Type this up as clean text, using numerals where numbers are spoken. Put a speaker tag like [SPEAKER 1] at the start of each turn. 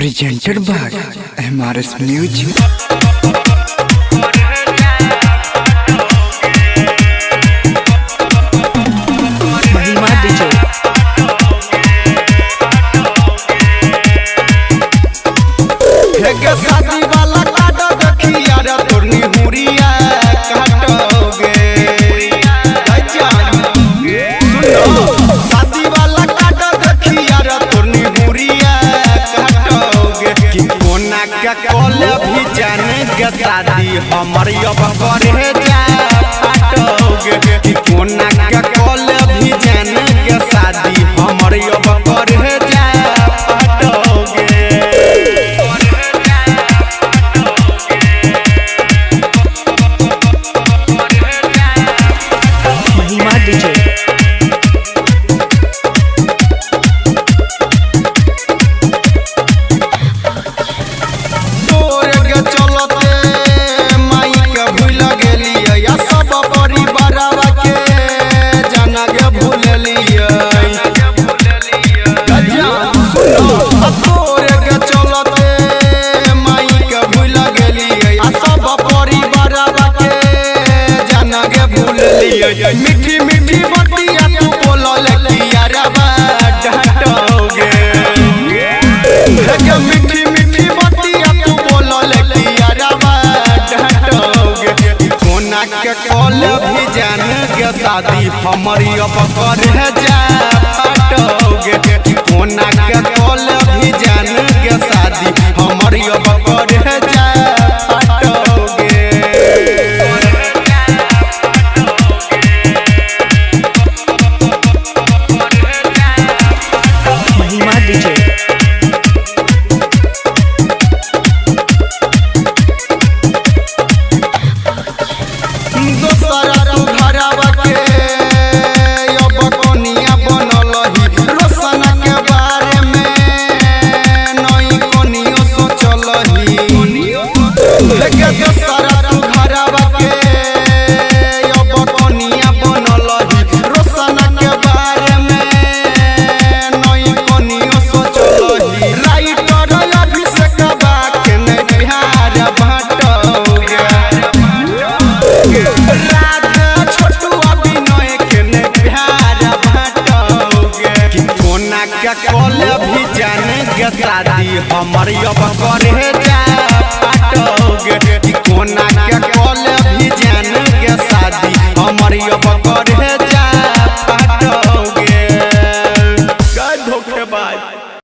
[SPEAKER 1] presented by MRS Music.
[SPEAKER 2] महिमा DJ
[SPEAKER 3] शादी वाला काटा देखिया रे तोरनी हुरिया काटोगे सुनो शादी वाला काटा देखिया रे तोरनी हुरिया काटोगे कि कोना के कॉल भी जाने के शादी हमर अब करे जा काटोगे कि कोना के कॉल भी जाने के शादी हमर अब करे जा काटोगे
[SPEAKER 2] महिमा डीजे
[SPEAKER 3] मीठी मीठी बतिया तू बोलल किया रबा डांटोगे मीठी मीठी बतिया तू बोलल किया रबा डांटोगे कोना के कॉल भी जान के शादी हमारी अब करे जा फाटोगे कोना के कॉल भी जान के शादी हमारी अब करे जा फाटोगे
[SPEAKER 2] महिमा डीजे
[SPEAKER 3] दोसरा तू घरवा के अब कोनिया बनल ही रोशना के बारे में नई कोनियो सोचल ही लेके दोसरा तू घरवा के अब कोनिया बनल ही रोशना के बारे में नई कोनियो सोचल ही राइटर अभिषेक बा के ने बिहार बाटोगे छोटू अभिनय के ने बिहार बाटोगे कि कोना के कॉल भी जाने के शादी हमर अब करे जा फाटोगे कि कोना के